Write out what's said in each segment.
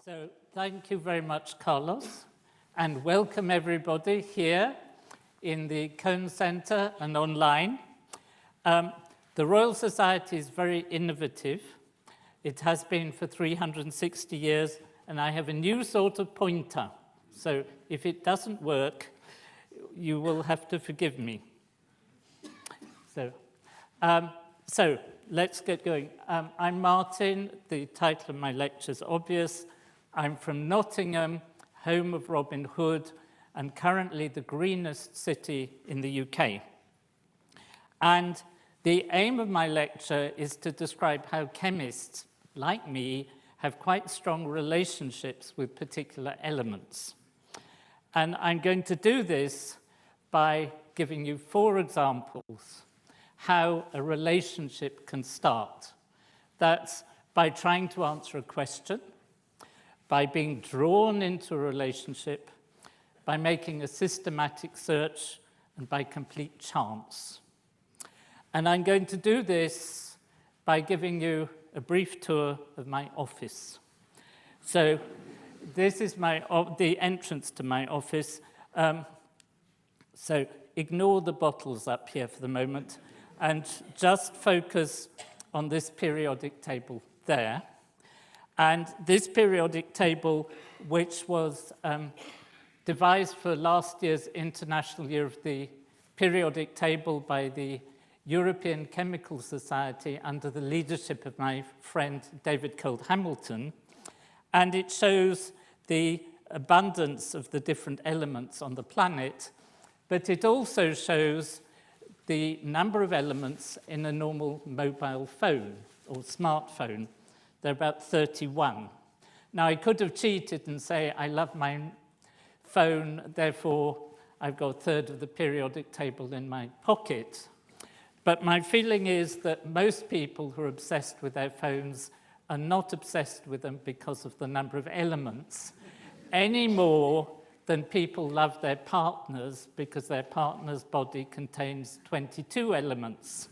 So thank you very much, Carlos, and welcome everybody here in the Cone Centre and online. The Royal Society is very innovative. It has been for 360 years, and I have a new sort of pointer. So if it doesn't work, you will have to forgive me. So let's get going. I'm Martin. The title of my lecture is obvious. I'm from Nottingham, home of Robin Hood, and currently the greenest city in the UK. And the aim of my lecture is to describe how chemists, like me, have quite strong relationships with particular elements. And I'm going to do this by giving you 4 examples how a relationship can start. That's by trying to answer a question, by being drawn into a relationship, by making a systematic search, and by complete chance. And I'm going to do this by giving you a brief tour of my office. So this is the entrance to my office. So ignore the bottles up here for the moment and just focus on this periodic table there. And this periodic table, which was devised for last year's International Year of the Periodic Table by the European Chemical Society under the leadership of my friend David Hamilton, and it shows the abundance of the different elements on the planet, but it also shows the number of elements in a normal mobile phone or smartphone. There are about 31. Now, I could have cheated and say, I love my phone, therefore I've got a third of the periodic table in my pocket. But my feeling is that most people who are obsessed with their phones are not obsessed with them because of the number of elements, any more than people love their partners because their partner's body contains 22 elements.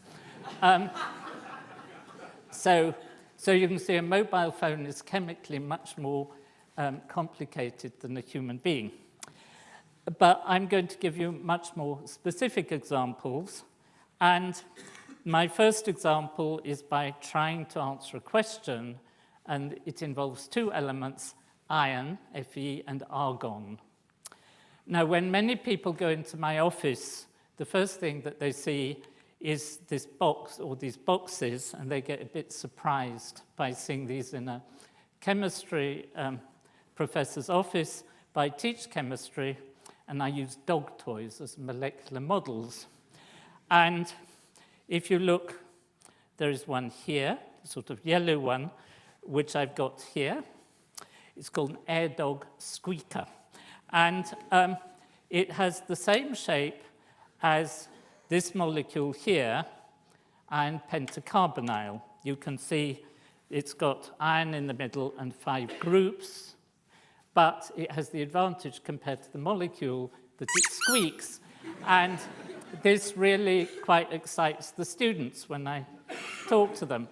So you can see a mobile phone is chemically much more complicated than a human being. But I'm going to give you much more specific examples. And my first example is by trying to answer a question, and it involves 2 elements, iron, Fe, and argon. Now, when many people go into my office, the first thing that they see is this box or these boxes, and they get a bit surprised by seeing these in a chemistry professor's office. But I teach chemistry, and I use dog toys as molecular models. And if you look, there is one here, a sort of yellow one, which I've got here. It's called an air dog squeaker. And it has the same shape as this molecule here, iron pentacarbonyl. You can see it's got iron in the middle and 5 groups, but it has the advantage compared to the molecule that it squeaks. And this really quite excites the students when I talk to them.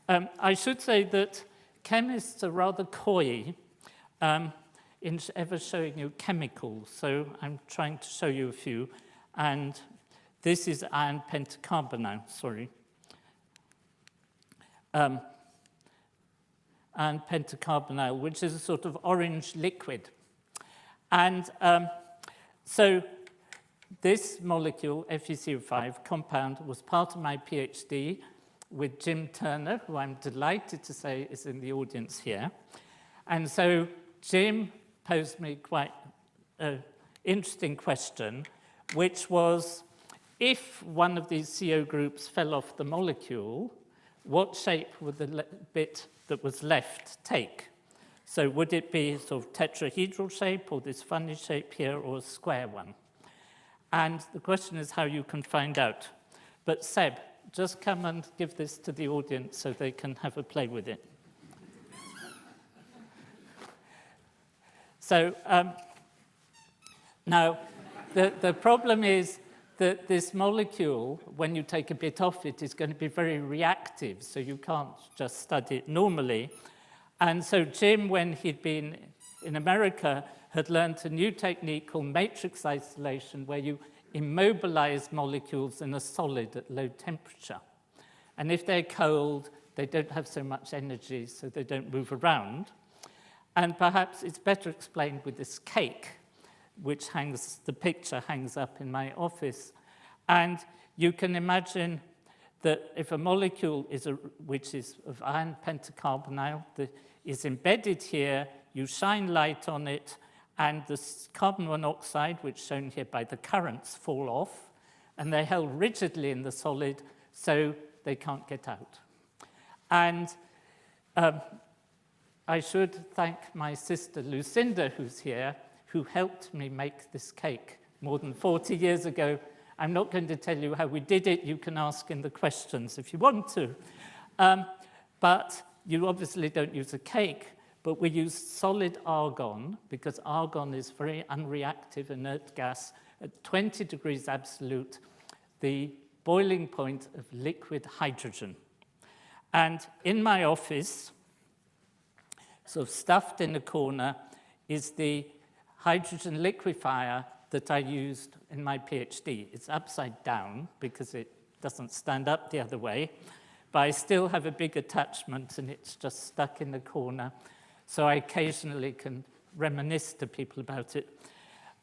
I should say that chemists are rather coy in ever showing you chemicals, so I'm trying to show you a few. And this is iron pentacarbonyl, sorry. Iron pentacarbonyl, which is a sort of orange liquid. And so this molecule, FeCO5 compound, was part of my PhD with Jim Turner, who I'm delighted to say is in the audience here. And so Jim posed me quite an interesting question, which was, if one of these CO groups fell off the molecule, what shape would the bit that was left take? So would it be sort of tetrahedral shape, or this funny shape here, or a square one? And the question is how you can find out. But Seb, just come and give this to the audience so they can have a play with it. So now, the problem is that this molecule, when you take a bit off it, is going to be very reactive, so you can't just study it normally. And so Jim, when he'd been in America, had learned a new technique called matrix isolation, where you immobilize molecules in a solid at low temperature. And if they're cold, they don't have so much energy, so they don't move around. And perhaps it's better explained with this cake, which the picture hangs up in my office. And you can imagine that if a molecule which is of iron pentacarbonyl that is embedded here, you shine light on it, and the carbon monoxide, which is shown here by the currents, fall off, and they're held rigidly in the solid, so they can't get out. And I should thank my sister Lucinda, who's here, who helped me make this cake more than 40 years ago. I'm not going to tell you how we did it. You can ask in the questions if you want to. But you obviously don't use a cake, but we use solid argon, because argon is very unreactive inert gas at 20 degrees absolute, the boiling point of liquid hydrogen. And in my office, sort of stuffed in a corner, is the hydrogen liquefier that I used in my PhD. It's upside down because it doesn't stand up the other way, but I still have a big attachment and it's just stuck in the corner, so I occasionally can reminisce to people about it.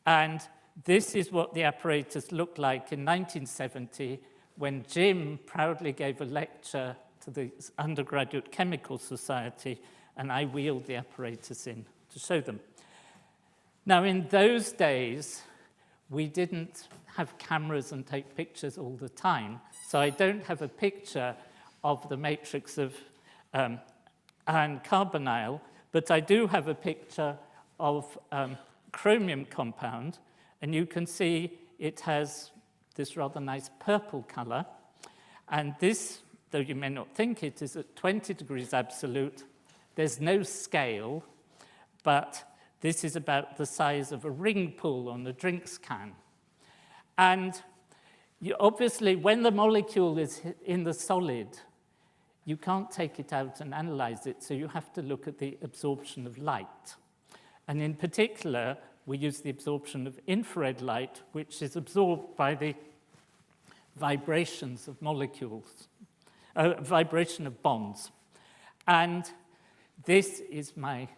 And this is what the apparatus looked like in 1970 when Jim proudly gave a lecture to the Undergraduate Chemical Society, and I wheeled the apparatus in to show them. Now, in those days, we didn't have cameras and take pictures all the time, so I don't have a picture of the matrix of iron carbonyl, but I do have a picture of chromium compound, and you can see it has this rather nice purple color, and this, though you may not think it, is at 20 degrees absolute. There's no scale, but this is about the size of a ring pull on a drinks can. And obviously, when the molecule is in the solid, you can't take it out and analyze it, so you have to look at the absorption of light. And in particular, we use the absorption of infrared light, which is absorbed by the vibrations of molecules, vibration of bonds. And this is my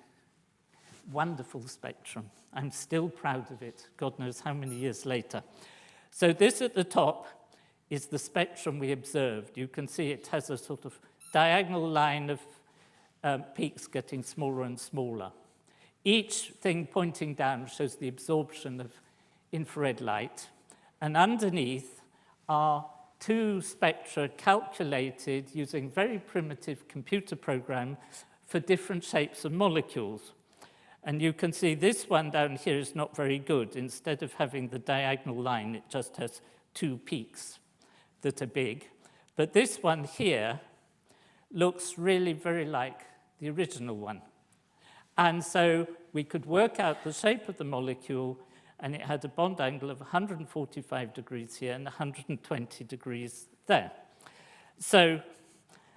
wonderful spectrum. I'm still proud of it, God knows how many years later. So this at the top is the spectrum we observed. You can see it has a sort of diagonal line of peaks getting smaller and smaller. Each thing pointing down shows the absorption of infrared light, and underneath are two spectra calculated using very primitive computer program for different shapes of molecules. And you can see this one down here is not very good. Instead of having the diagonal line, it just has two peaks that are big. But this one here looks really very like the original one. And so we could work out the shape of the molecule, and it had a bond angle of 145 degrees here and 120 degrees there. So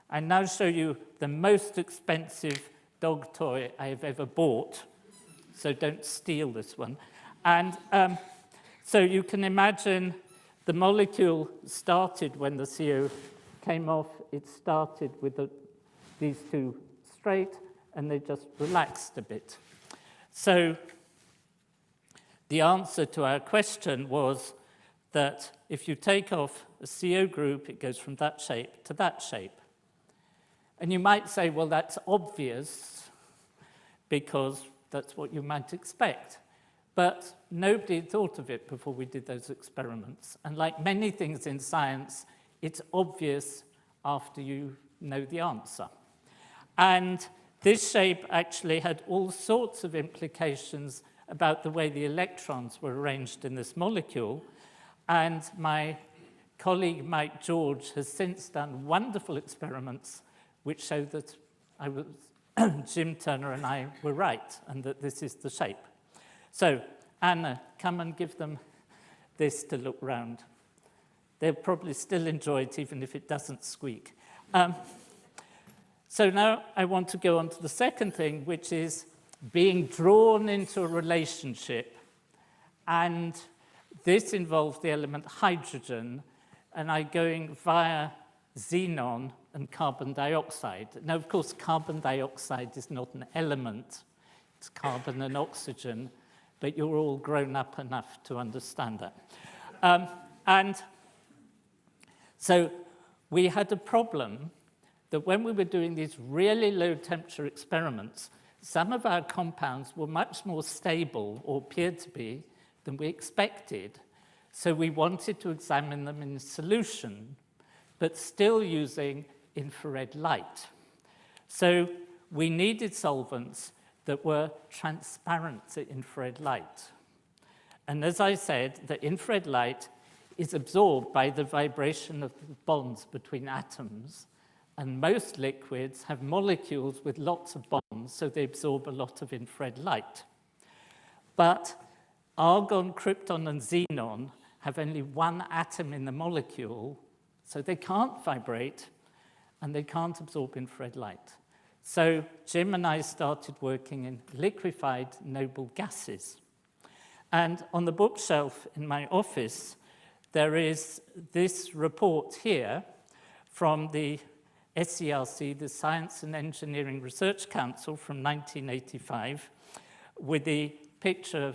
I now show you the most expensive dog toy I have ever bought, so don't steal this one. And so you can imagine the molecule started when the CO came off. It started with these two straight, and they just relaxed a bit. So the answer to our question was that if you take off a CO group, it goes from that shape to that shape. And you might say, well, that's obvious, because that's what you might expect. But nobody had thought of it before we did those experiments. And like many things in science, it's obvious after you know the answer. And this shape actually had all sorts of implications about the way the electrons were arranged in this molecule. And my colleague Mike George has since done wonderful experiments which show that Jim Turner and I were right, and that this is the shape. So, Anna, come and give them this to look round. They'll probably still enjoy it, even if it doesn't squeak. So now I want to go on to the second thing, which is being drawn into a relationship. And this involves the element hydrogen, and I'm going via xenon and carbon dioxide. Now, of course, carbon dioxide is not an element. It's carbon and oxygen, but you're all grown up enough to understand that. And so we had a problem that when we were doing these really low temperature experiments, some of our compounds were much more stable, or appeared to be, than we expected. So we wanted to examine them in solution, but still using infrared light. So we needed solvents that were transparent to infrared light. And as I said, the infrared light is absorbed by the vibration of the bonds between atoms, and most liquids have molecules with lots of bonds, so they absorb a lot of infrared light. But argon, krypton, and xenon have only one atom in the molecule, so they can't vibrate, and they can't absorb infrared light. So Jim and I started working in liquefied noble gases. And on the bookshelf in my office, there is this report here from the SERC, the Science and Engineering Research Council, from 1985, with the picture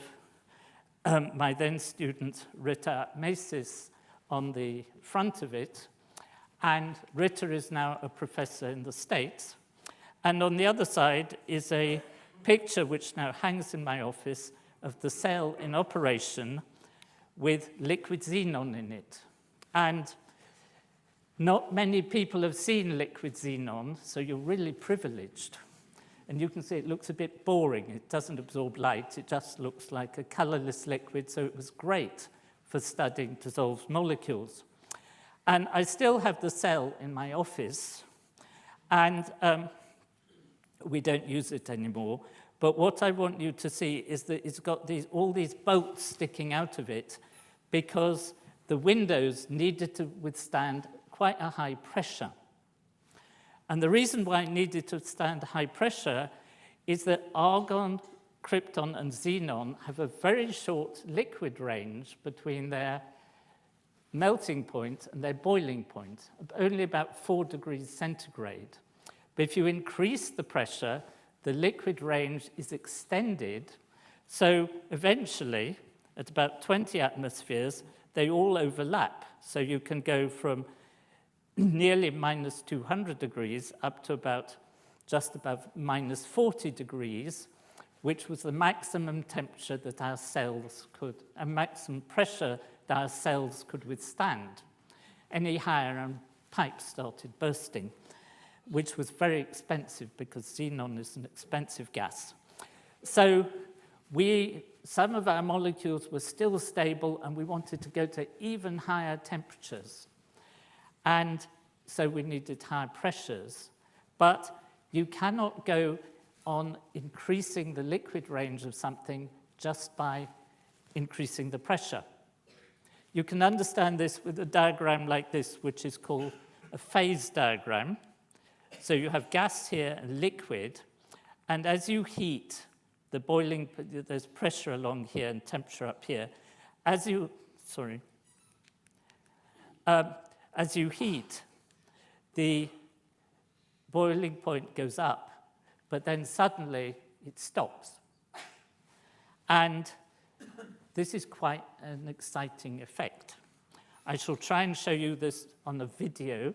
of my then student Rita Masis on the front of it. And Rita is now a professor in the States. And on the other side is a picture which now hangs in my office of the cell in operation with liquid xenon in it. And not many people have seen liquid xenon, so you're really privileged. And you can see it looks a bit boring. It doesn't absorb light. It just looks like a colorless liquid, so it was great for studying dissolved molecules. And I still have the cell in my office, and we don't use it anymore. But what I want you to see is that it's got all these bolts sticking out of it because the windows needed to withstand quite a high pressure. And the reason why it needed to withstand high pressure is that argon, krypton, and xenon have a very short liquid range between their melting point and their boiling point, only about 4 degrees centigrade. But if you increase the pressure, the liquid range is extended. So eventually, at about 20 atmospheres, they all overlap. So you can go from nearly minus 200 degrees up to about just above minus 40 degrees, which was the maximum temperature that our cells could, and maximum pressure that our cells could withstand. Any higher, and pipes started bursting, which was very expensive because xenon is an expensive gas. So some of our molecules were still stable, and we wanted to go to even higher temperatures. And so we needed higher pressures. But you cannot go on increasing the liquid range of something just by increasing the pressure. You can understand this with a diagram like this, which is called a phase diagram. So you have gas here and liquid, and as you heat, the boiling, there's pressure along here and temperature up here. As you heat, the boiling point goes up, but then suddenly it stops. And this is quite an exciting effect. I shall try and show you this on a video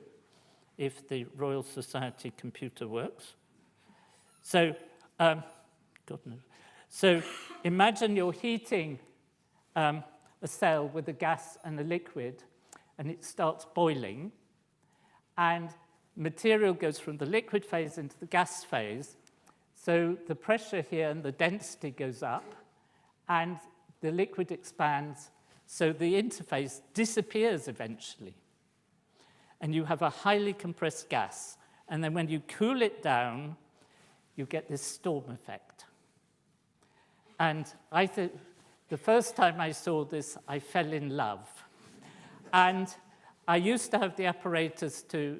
if the Royal Society computer works. So, So imagine you're heating a cell with a gas and a liquid, and it starts boiling, and material goes from the liquid phase into the gas phase. So the pressure here and the density goes up, and the liquid expands, so the interface disappears eventually. And you have a highly compressed gas. And then when you cool it down, you get this storm effect. And I think the first time I saw this, I fell in love. And I used to have the apparatus to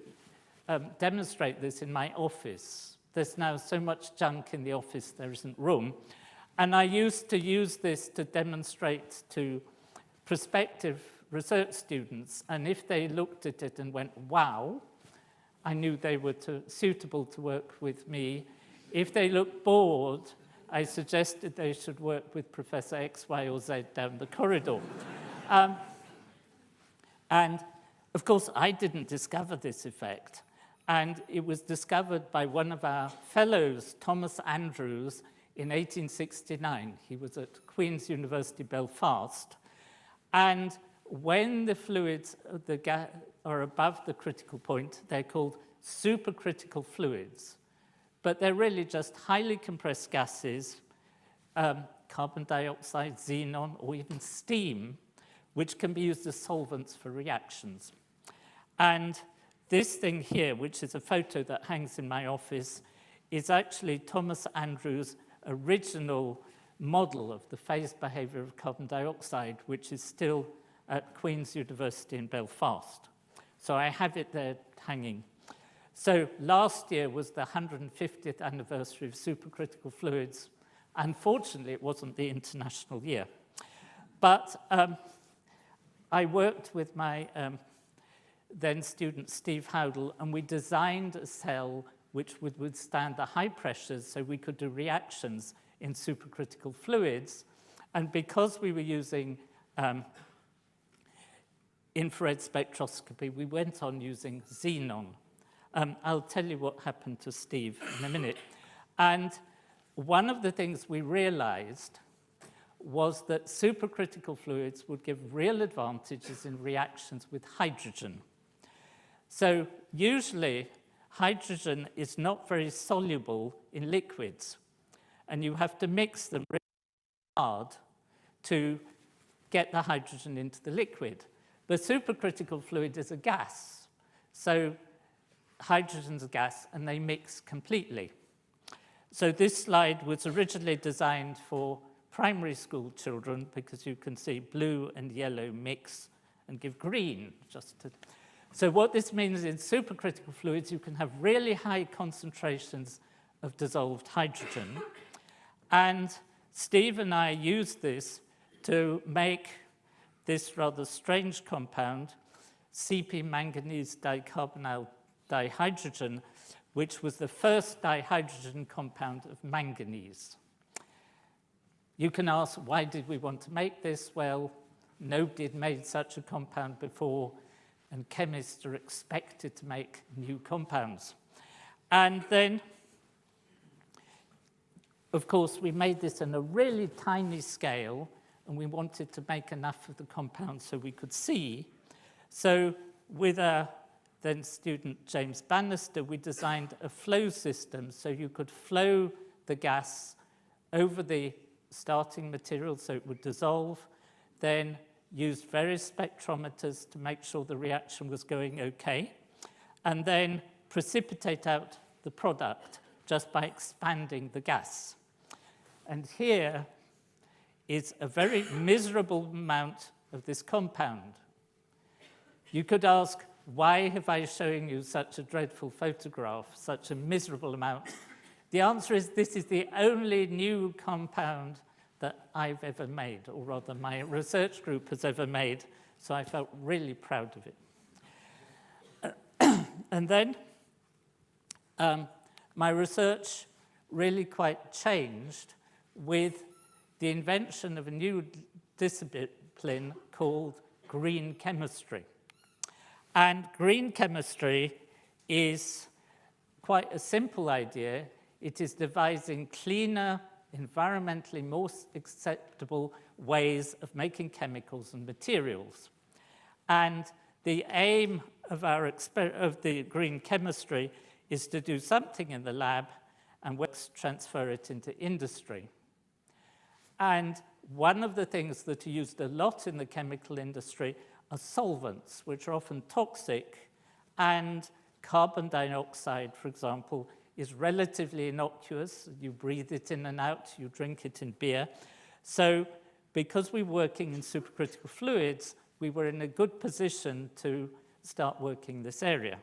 demonstrate this in my office. There's now so much junk in the office, there isn't room. And I used to use this to demonstrate to prospective research students, and if they looked at it and went, wow, I knew they were suitable to work with me. If they looked bored, I suggested they should work with Professor X, Y, or Z down the corridor. And of course, I didn't discover this effect. And it was discovered by one of our fellows, Thomas Andrews, in 1869. He was at Queen's University, Belfast. And when the fluids are above the critical point, they're called supercritical fluids. But they're really just highly compressed gases, carbon dioxide, xenon, or even steam, which can be used as solvents for reactions. And this thing here, which is a photo that hangs in my office, is actually Thomas Andrews' original model of the phase behavior of carbon dioxide, which is still at Queen's University in Belfast. So I have it there hanging. So last year was the 150th anniversary of supercritical fluids. Unfortunately, it wasn't the international year. But I worked with my then student Steve Howdle, and we designed a cell which would withstand the high pressures so we could do reactions in supercritical fluids. And because we were using infrared spectroscopy, we went on using xenon. I'll tell you what happened to Steve in a minute. And one of the things we realized was that supercritical fluids would give real advantages in reactions with hydrogen. So usually, hydrogen is not very soluble in liquids, and you have to mix them really hard to get the hydrogen into the liquid. The supercritical fluid is a gas, so hydrogen's a gas, and they mix completely. So this slide was originally designed for primary school children because you can see blue and yellow mix and give green. So what this means in supercritical fluids, you can have really high concentrations of dissolved hydrogen. And Steve and I used this to make this rather strange compound, CP manganese dicarbonyl dihydrogen, which was the first dihydrogen compound of manganese. You can ask, why did we want to make this? Well, nobody had made such a compound before, and chemists are expected to make new compounds. And then, of course, we made this in a really tiny scale, and we wanted to make enough of the compound so we could see. So with our then student James Bannister, we designed a flow system so you could flow the gas over the starting material so it would dissolve, then used various spectrometers to make sure the reaction was going okay, and then precipitate out the product just by expanding the gas. And here is a very miserable amount of this compound. You could ask, why have I shown you such a dreadful photograph, such a miserable amount? The answer is this is the only new compound that I've ever made, or rather my research group has ever made, so I felt really proud of it. And then my research really quite changed with the invention of a new discipline called green chemistry. And green chemistry is quite a simple idea. It is devising cleaner, environmentally more acceptable ways of making chemicals and materials. And the aim of the green chemistry is to do something in the lab and transfer it into industry. And one of the things that are used a lot in the chemical industry are solvents, which are often toxic, and carbon dioxide, for example, is relatively innocuous. You breathe it in and out, you drink it in beer. So because we're working in supercritical fluids, we were in a good position to start working this area.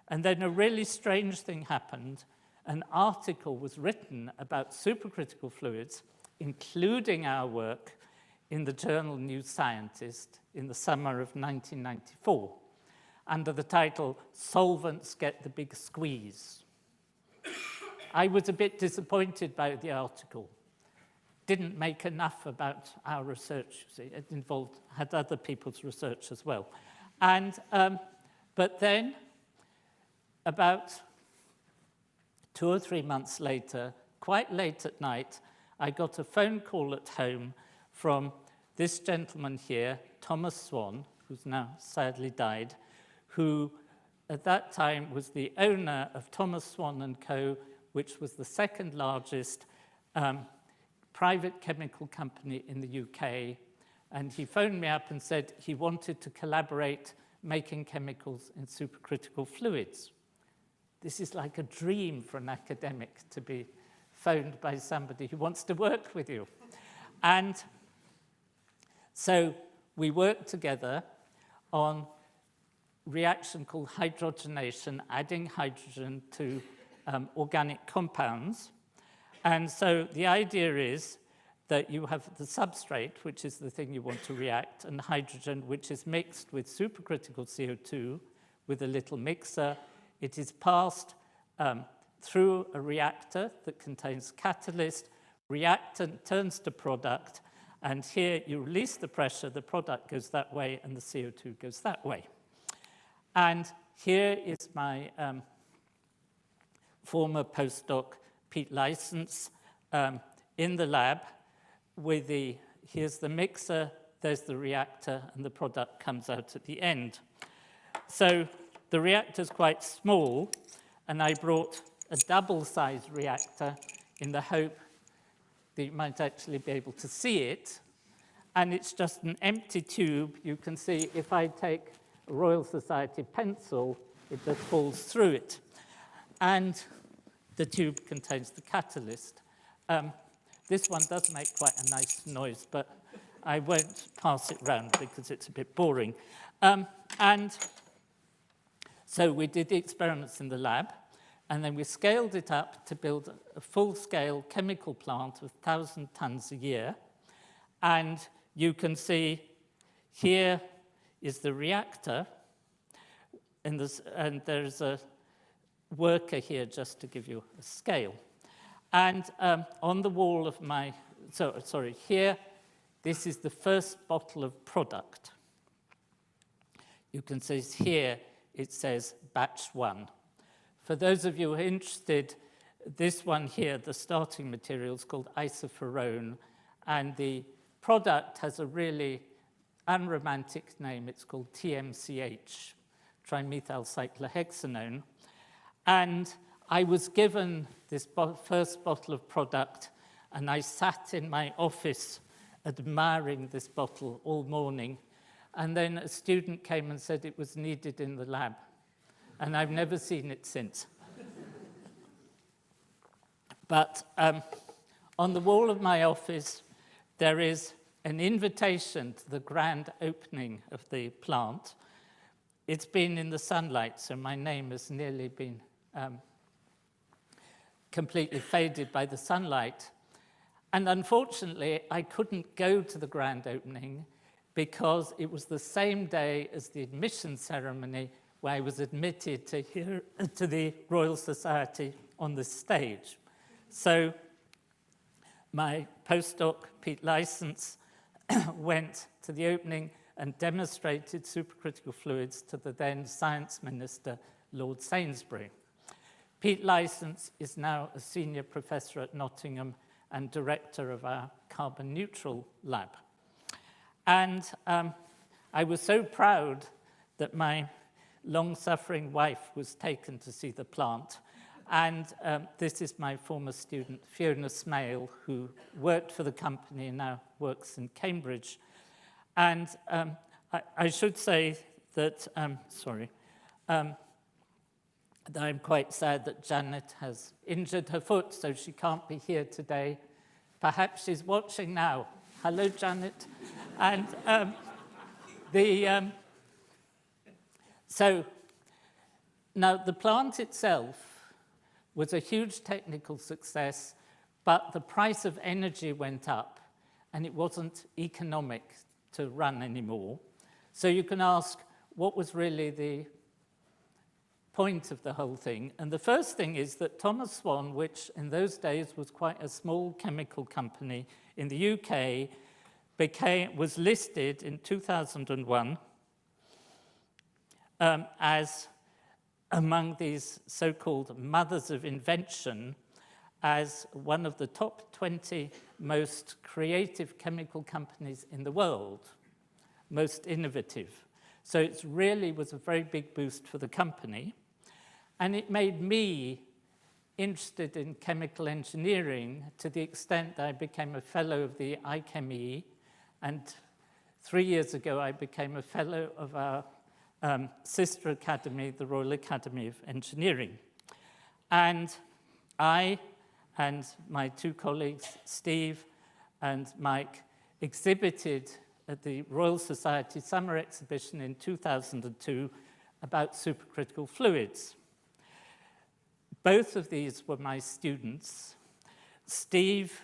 And then a really strange thing happened. An article was written about supercritical fluids, including our work, in the journal New Scientist in the summer of 1994, under the title, "Solvents Get the Big Squeeze." I was a bit disappointed by the article. Didn't make enough about our research, you see. It had other people's research as well. And, but then, about 2 or 3 months later, quite late at night, I got a phone call at home from this gentleman here, Thomas Swan, who's now sadly died, who at that time was the owner of Thomas Swan & Co., which was the second largest private chemical company in the UK. And he phoned me up and said he wanted to collaborate making chemicals in supercritical fluids. This is like a dream for an academic, to be phoned by somebody who wants to work with you. And so we worked together on a reaction called hydrogenation, adding hydrogen to organic compounds. And so the idea is that you have the substrate, which is the thing you want to react, and hydrogen, which is mixed with supercritical CO2 with a little mixer. It is passed through a reactor that contains catalyst. Reactant turns to product, and here you release the pressure, the product goes that way, and the CO2 goes that way. And here is my former postdoc, Pete Licence, in the lab with here's the mixer, there's the reactor, and the product comes out at the end. So the reactor's quite small, and I brought a double-sized reactor in the hope that you might actually be able to see it. And it's just an empty tube. You can see if I take a Royal Society pencil, it just falls through it. And the tube contains the catalyst. This one does make quite a nice noise, but I won't pass it round because it's a bit boring. And so we did the experiments in the lab, and then we scaled it up to build a full-scale chemical plant of 1,000 tons a year. And you can see here is the reactor, and there's a worker here just to give you a scale. And on the wall of my, here, this is the first bottle of product. You can see here, it says batch 1. For those of you who are interested, this one here, the starting material, is called isoferrone, and the product has a really unromantic name. It's called TMCH, trimethylcyclohexanone. And I was given this first bottle of product, and I sat in my office admiring this bottle all morning. And then a student came and said it was needed in the lab. And I've never seen it since. But on the wall of my office, there is an invitation to the grand opening of the plant. It's been in the sunlight, so my name has nearly been completely faded by the sunlight. And unfortunately, I couldn't go to the grand opening because it was the same day as the admission ceremony where I was admitted to the Royal Society on the stage. So my postdoc, Pete Licence, went to the opening and demonstrated supercritical fluids to the then Science Minister, Lord Sainsbury. Pete Licence is now a senior professor at Nottingham and director of our carbon neutral lab. And I was so proud that my long-suffering wife was taken to see the plant. And this is my former student, Fiona Smale, who worked for the company and now works in Cambridge. And I should say that, that I'm quite sad that Janet has injured her foot, so she can't be here today. Perhaps she's watching now. Hello, Janet. And so Now, the plant itself was a huge technical success, but the price of energy went up, and it wasn't economic to run anymore. So you can ask, what was really the point of the whole thing? And the first thing is that Thomas Swan, which in those days was quite a small chemical company in the UK, was listed in 2001 as among these so-called mothers of invention, as one of the top 20 most creative chemical companies in the world, most innovative. So it really was a very big boost for the company. And it made me interested in chemical engineering to the extent that I became a fellow of the IChemE, and 3 years ago I became a fellow of our sister academy, the Royal Academy of Engineering. And I and my two colleagues, Steve and Mike, exhibited at the Royal Society Summer Exhibition in 2002 about supercritical fluids. Both of these were my students. Steve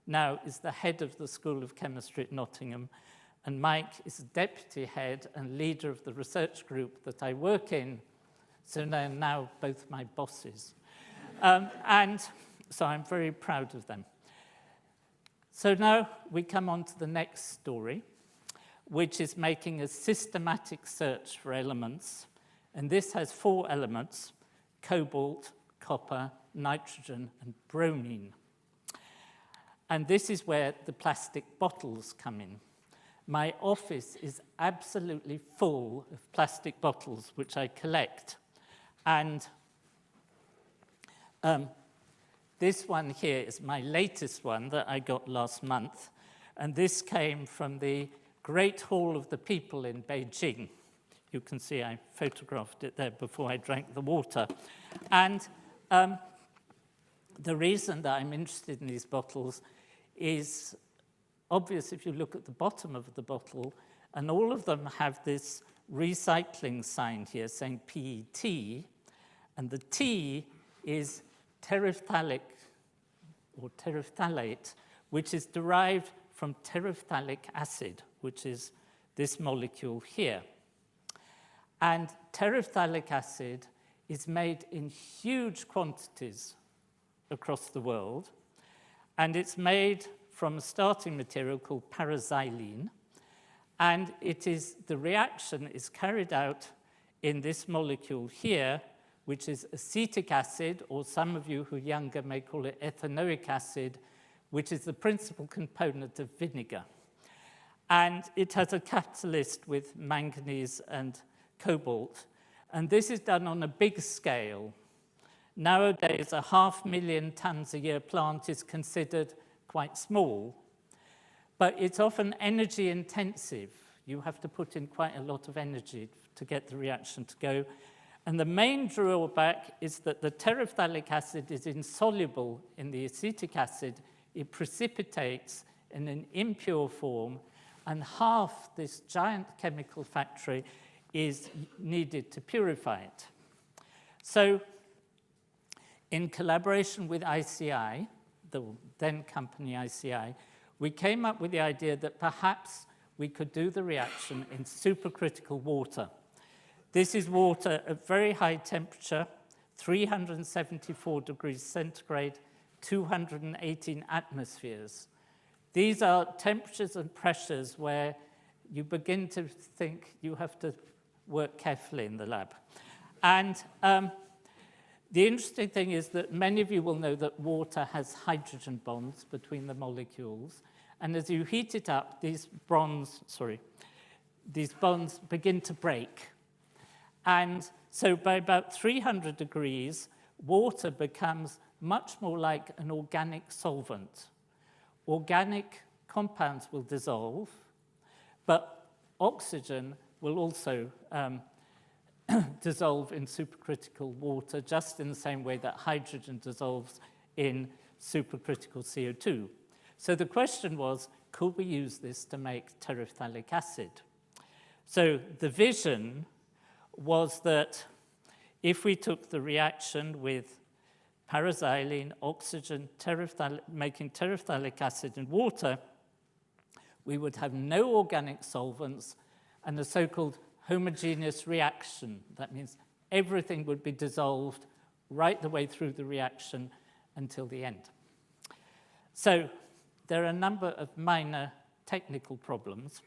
now is the head of the School of Chemistry at Nottingham, and Mike is the deputy head and leader of the research group that I work in, so they're now both my bosses. And so I'm very proud of them. So now we come on to the next story, which is making a systematic search for elements. And this has 4 elements: cobalt, copper, nitrogen, and bromine. And this is where the plastic bottles come in. My office is absolutely full of plastic bottles, which I collect. And this one here is my latest one that I got last month. And this came from the Great Hall of the People in Beijing. You can see I photographed it there before I drank the water. And the reason that I'm interested in these bottles is obvious if you look at the bottom of the bottle, and all of them have this recycling sign here saying PET, and the T is terephthalic or terephthalate, which is derived from terephthalic acid, which is this molecule here. And terephthalic acid is made in huge quantities across the world, and it's made from a starting material called paraxylene, and the reaction is carried out in this molecule here, which is acetic acid, or some of you who are younger may call it ethanoic acid, which is the principal component of vinegar. And it has a catalyst with manganese and cobalt, and this is done on a big scale. Nowadays, 500,000 tons a year plant is considered quite small, but it's often energy intensive. You have to put in quite a lot of energy to get the reaction to go. And the main drawback is that the terephthalic acid is insoluble in the acetic acid. It precipitates in an impure form, and half this giant chemical factory is needed to purify it. So in collaboration with ICI, the then company ICI, we came up with the idea that perhaps we could do the reaction in supercritical water. This is water at very high temperature, 374 degrees centigrade, 218 atmospheres. These are temperatures and pressures where you begin to think you have to work carefully in the lab. And the interesting thing is that many of you will know that water has hydrogen bonds between the molecules. And as you heat it up, these bonds begin to break. And so by about 300 degrees, water becomes much more like an organic solvent. Organic compounds will dissolve, but oxygen will also dissolve in supercritical water, just in the same way that hydrogen dissolves in supercritical CO2. So the question was, could we use this to make terephthalic acid? So the vision was that if we took the reaction with paraxylene, oxygen, making terephthalic acid and water, we would have no organic solvents and a so-called homogeneous reaction. That means everything would be dissolved right the way through the reaction until the end. So there are a number of minor technical problems.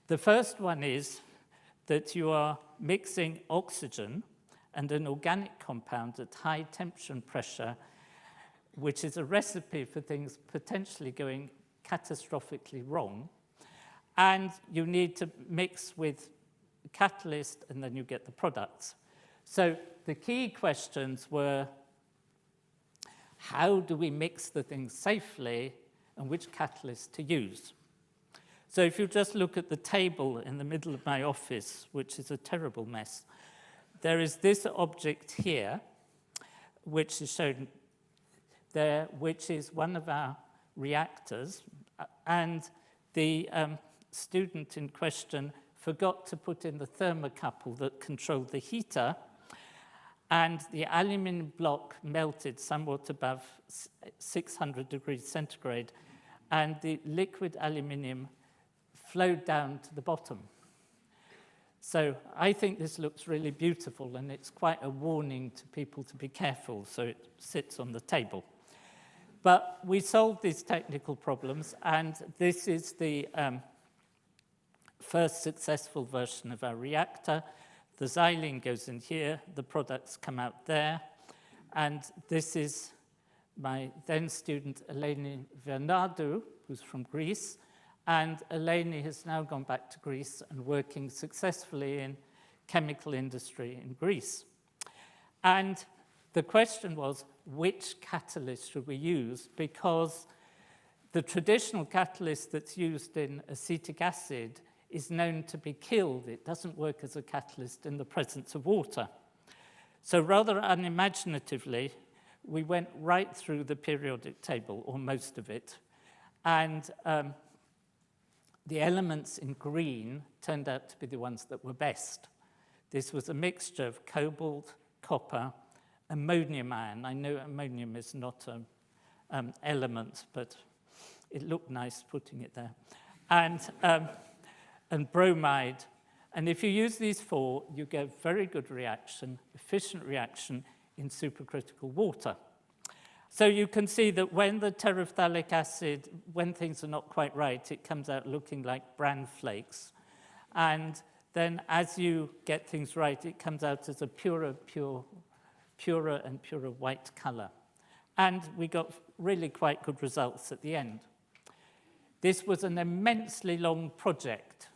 The first one is that you are mixing oxygen and an organic compound at high temperature and pressure, which is a recipe for things potentially going catastrophically wrong. And you need to mix with catalyst, and then you get the products. So the key questions were, how do we mix the things safely, and which catalyst to use? So if you just look at the table in the middle of my office, which is a terrible mess, there is this object here, which is shown there, which is one of our reactors, and the student in question forgot to put in the thermocouple that controlled the heater, and the aluminium block melted somewhat above 600 degrees centigrade, and the liquid aluminium flowed down to the bottom. So I think this looks really beautiful, and it's quite a warning to people to be careful, so it sits on the table. But we solved these technical problems, and this is the first successful version of our reactor. The xylene goes in here, the products come out there, and this is my then student Eleni Vernadou, who's from Greece, and Eleni has now gone back to Greece and working successfully in chemical industry in Greece. And the question was, which catalyst should we use? Because the traditional catalyst that's used in acetic acid is known to be killed. It doesn't work as a catalyst in the presence of water. So rather unimaginatively, we went right through the periodic table, or most of it, and the elements in green turned out to be the ones that were best. This was a mixture of cobalt, copper, ammonium ion. I know ammonium is not an element, but it looked nice putting it there. And bromide. And if you use these four, you get very good reaction, efficient reaction in supercritical water. So you can see that when the terephthalic acid, when things are not quite right, it comes out looking like bran flakes. And then as you get things right, it comes out as a purer white color. And we got really quite good results at the end. This was an immensely long project.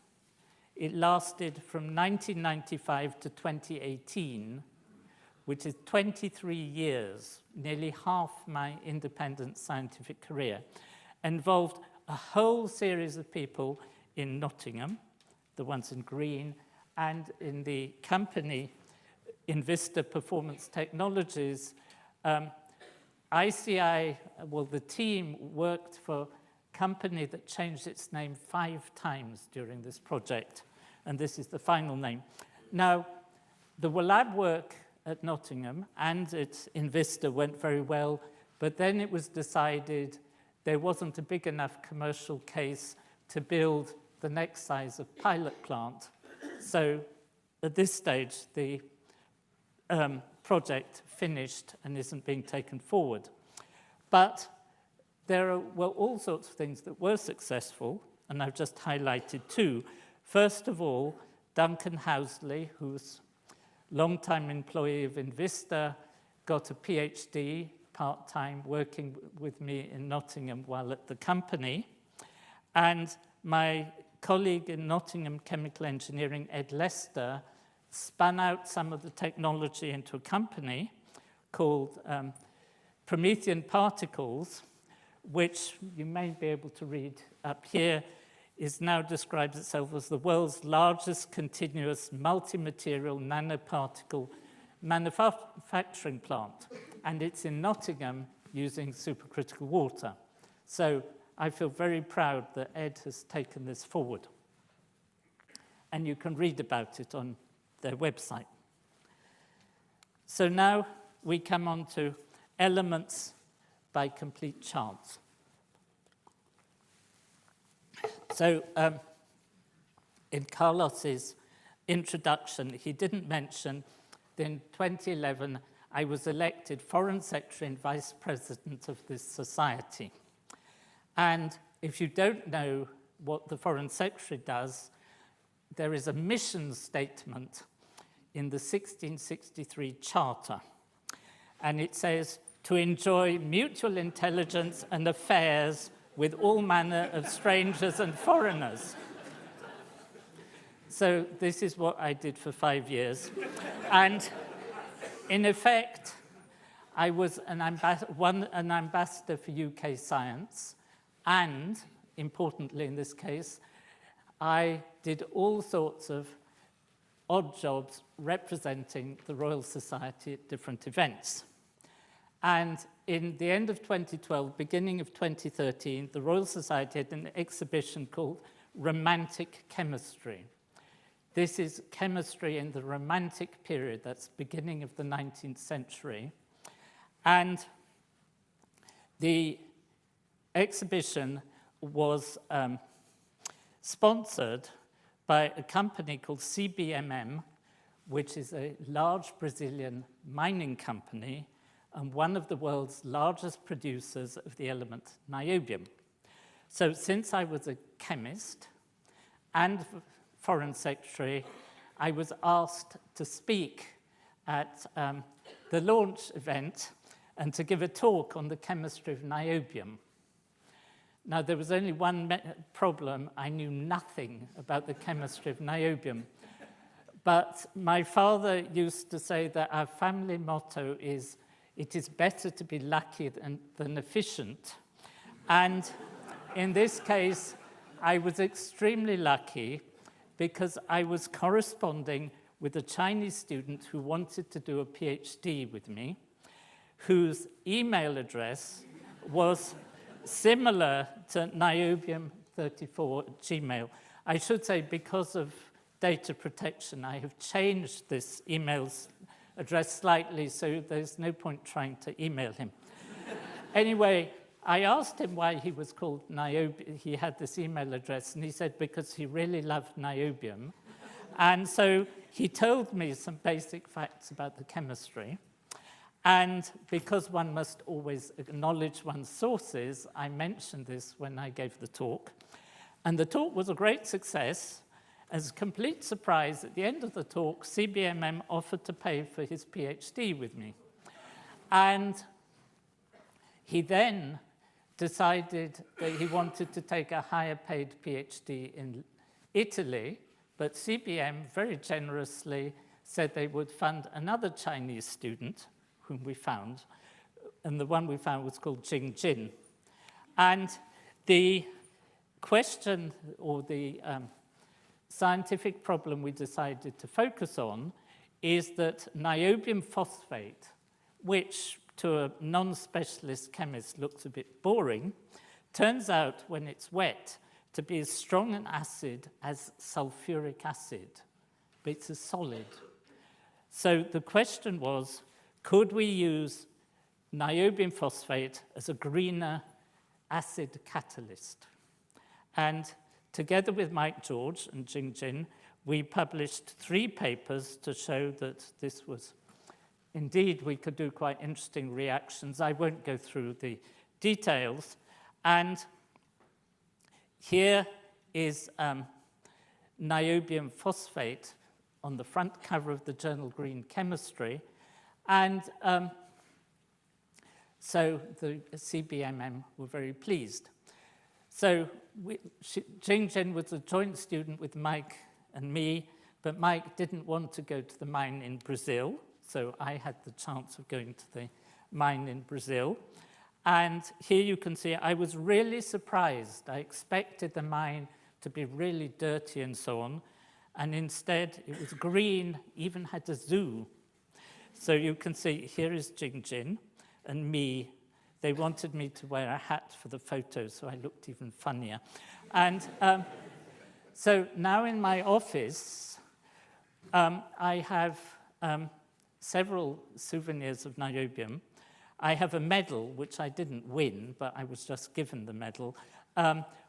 It lasted from 1995 to 2018, which is 23 years, nearly half my independent scientific career, involved a whole series of people in Nottingham, the ones in green, and in the company Invista Performance Technologies. ICI, well, the team worked for a company that changed its name 5 times during this project, and this is the final name. Now, the lab work at Nottingham and at Invista went very well, but then it was decided there wasn't a big enough commercial case to build the next size of pilot plant. So at this stage, the project finished and isn't being taken forward. But there were all sorts of things that were successful, and I've just highlighted 2. First of all, Duncan Housley, who's long-time employee of Invista, got a PhD part-time working with me in Nottingham while at the company. And my colleague in Nottingham Chemical Engineering, Ed Lester, spun out some of the technology into a company called Promethean Particles, which you may be able to read up here, is now describes itself as the world's largest continuous multi-material nanoparticle manufacturing plant. And it's in Nottingham using supercritical water. So I feel very proud that Ed has taken this forward. And you can read about it on their website. So now we come on to elements by complete chance. So in Carlos's introduction, he didn't mention that in 2011, I was elected Foreign Secretary and Vice President of this society. And if you don't know what the Foreign Secretary does, there is a mission statement in the 1663 Charter. And it says, to enjoy mutual intelligence and affairs with all manner of strangers and foreigners. So this is what I did for 5 years. And in effect, I was an ambassador for UK science, and, importantly in this case, I did all sorts of odd jobs representing the Royal Society at different events. And in the end of 2012, beginning of 2013, the Royal Society had an exhibition called Romantic Chemistry. This is chemistry in the Romantic period, that's beginning of the 19th century. And the exhibition was sponsored by a company called CBMM, which is a large Brazilian mining company and one of the world's largest producers of the element niobium. So since I was a chemist and Foreign Secretary, I was asked to speak at the launch event and to give a talk on the chemistry of niobium. Now, there was only one problem. I knew nothing about the chemistry of niobium. But my father used to say that our family motto is, it is better to be lucky than efficient. And in this case, I was extremely lucky because I was corresponding with a Chinese student who wanted to do a PhD with me, whose email address was similar to niobium34@gmail. I should say, because of data protection, I have changed this email address slightly, so there's no point trying to email him. Anyway, I asked him why he was called niobium. He had this email address, and he said because he really loved niobium. And so he told me some basic facts about the chemistry. And because one must always acknowledge one's sources, I mentioned this when I gave the talk. And the talk was a great success. As a complete surprise, at the end of the talk, CBMM offered to pay for his PhD with me. And he then decided that he wanted to take a higher paid PhD in Italy, but CBM very generously said they would fund another Chinese student, whom we found, and the one we found was called Jing Jin. And the question, or the scientific problem we decided to focus on, is that niobium phosphate, which to a non-specialist chemist looks a bit boring, turns out when it's wet to be as strong an acid as sulfuric acid, but it's a solid. So the question was, could we use niobium phosphate as a greener acid catalyst? And together with Mike George and Jing Jin, we published 3 papers to show that this was, indeed, we could do quite interesting reactions. I won't go through the details. And here is niobium phosphate on the front cover of the journal Green Chemistry. And so the CBMM were very pleased. So Jing Jin was a joint student with Mike and me, but Mike didn't want to go to the mine in Brazil, so I had the chance of going to the mine in Brazil. And here you can see I was really surprised. I expected the mine to be really dirty and so on, and instead it was green, even had a zoo. So you can see here is Jing Jin and me. They wanted me to wear a hat for the photo, so I looked even funnier. And so now in my office, I have several souvenirs of niobium. I have a medal, which I didn't win, but I was just given the medal,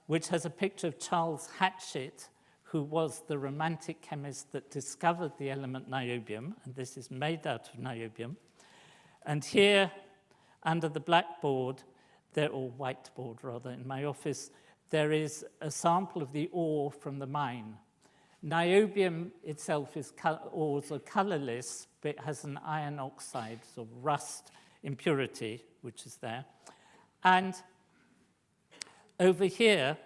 which has a picture of Charles Hatchett, who was the romantic chemist that discovered the element niobium, and this is made out of niobium. And here, under the blackboard, or whiteboard rather, in my office, there is a sample of the ore from the mine. Niobium itself ores are colorless, but it has an iron oxide, so rust impurity, which is there. And over here,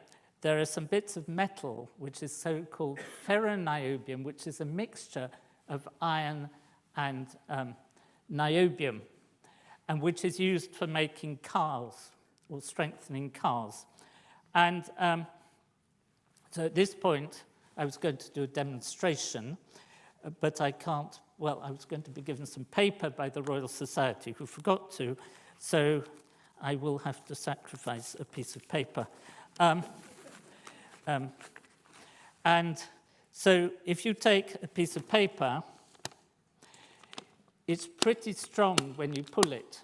there are some bits of metal, which is so-called ferroniobium, which is a mixture of iron and niobium, and which is used for making cars or strengthening cars. And so at this point, I was going to do a demonstration, but I can't. Well, I was going to be given some paper by the Royal Society, who forgot to, so I will have to sacrifice a piece of paper. And so if you take a piece of paper, it's pretty strong when you pull it.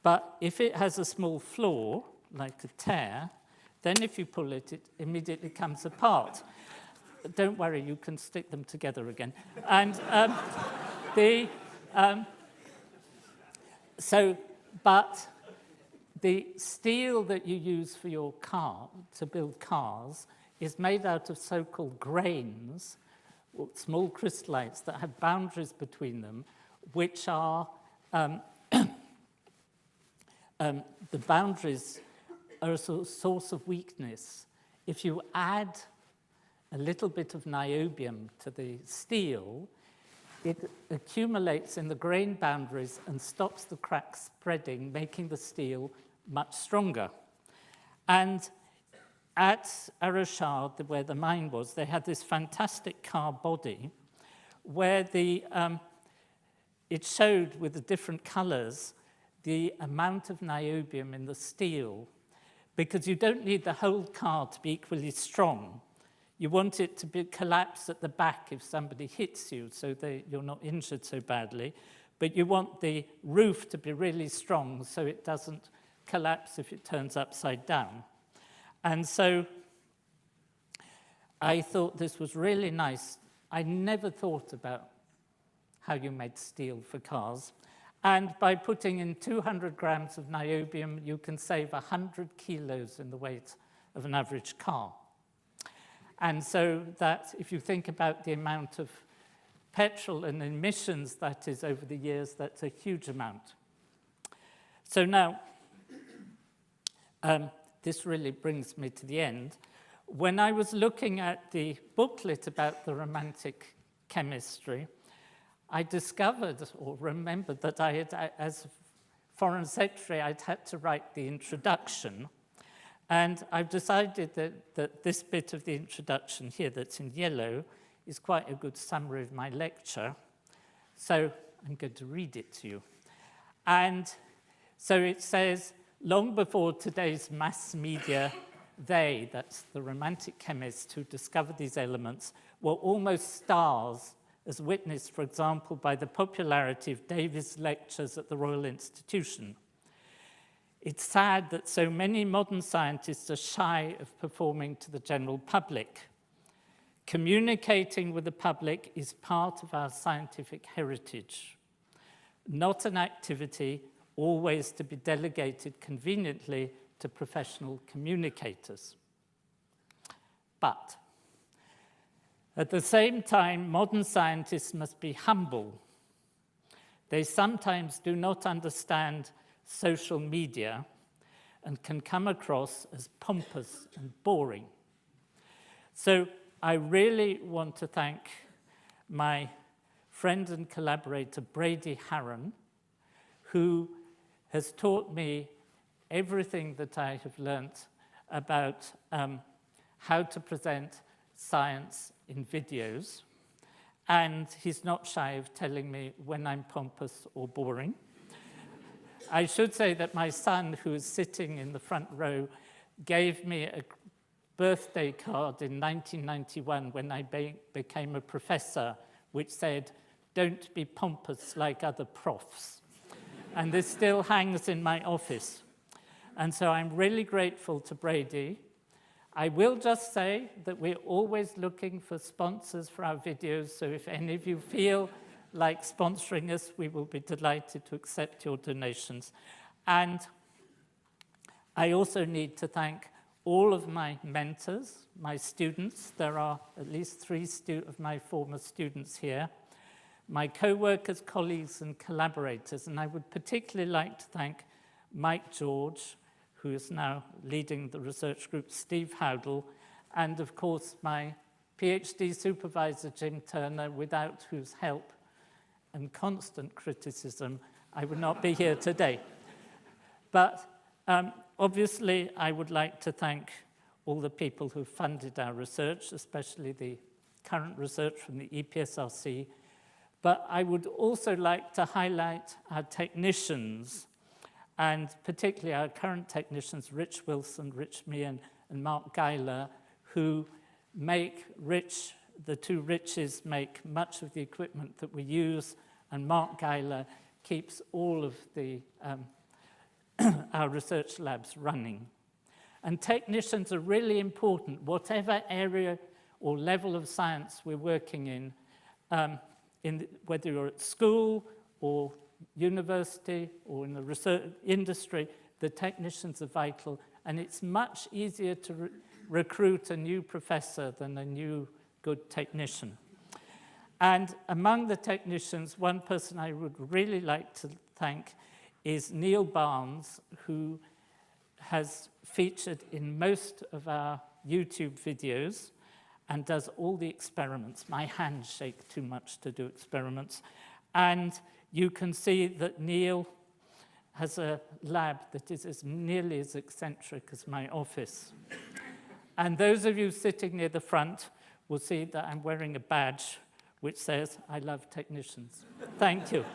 But if it has a small flaw, like a tear, then if you pull it, it immediately comes apart. Don't worry, you can stick them together again. And but the steel that you use for your car, to build cars, is made out of so-called grains, or small crystallites that have boundaries between them, which are, the boundaries are a sort of source of weakness. If you add a little bit of niobium to the steel, it accumulates in the grain boundaries and stops the cracks spreading, making the steel much stronger. And at Arashad, where the mine was, they had this fantastic car body where it showed with the different colors the amount of niobium in the steel, because you don't need the whole car to be equally strong. You want it to collapse at the back if somebody hits you, so you're not injured so badly. But you want the roof to be really strong so it doesn't collapse if it turns upside down. And so I thought this was really nice. I never thought about how you made steel for cars. And by putting in 200 grams of niobium, you can save 100 kilos in the weight of an average car. And so that, if you think about the amount of petrol and emissions that is over the years, that's a huge amount. So now, this really brings me to the end. When I was looking at the booklet about the romantic chemistry, I discovered or remembered that I had, as Foreign Secretary, I'd had to write the introduction. And I've decided that this bit of the introduction here that's in yellow is quite a good summary of my lecture. So I'm going to read it to you. And so it says, long before today's mass media, that's the romantic chemists who discovered these elements, were almost stars, as witnessed, for example, by the popularity of Davies' lectures at the Royal Institution. It's sad that so many modern scientists are shy of performing to the general public. Communicating with the public is part of our scientific heritage, not an activity always to be delegated conveniently to professional communicators. But at the same time, modern scientists must be humble. They sometimes do not understand social media and can come across as pompous and boring. So I really want to thank my friend and collaborator, Brady Harron, who has taught me everything that I have learnt about how to present science in videos. And he's not shy of telling me when I'm pompous or boring. I should say that my son, who is sitting in the front row, gave me a birthday card in 1991 when I became a professor, which said, don't be pompous like other profs. And this still hangs in my office. And so I'm really grateful to Brady. I will just say that we're always looking for sponsors for our videos, so if any of you feel like sponsoring us, we will be delighted to accept your donations. And I also need to thank all of my mentors, my students. There are at least 3 of my former students here, my co-workers, colleagues, and collaborators. And I would particularly like to thank Mike George, who is now leading the research group, Steve Howdle, and of course my PhD supervisor, Jim Turner, without whose help and constant criticism, I would not be here today. But obviously, I would like to thank all the people who funded our research, especially the current research from the EPSRC. But I would also like to highlight our technicians, and particularly our current technicians, Rich Wilson, Rich Meehan, and Mark Geiler, who make the 2 Riches make much of the equipment that we use, and Mark Geiler keeps all of the our research labs running. And technicians are really important, whatever area or level of science we're working in whether you're at school or university or in the research industry, the technicians are vital, and it's much easier to recruit a new professor than a new good technician. And among the technicians, one person I would really like to thank is Neil Barnes, who has featured in most of our YouTube videos and does all the experiments. My hands shake too much to do experiments. And you can see that Neil has a lab that is as nearly as eccentric as my office. And those of you sitting near the front will see that I'm wearing a badge which says, I love technicians. Thank you.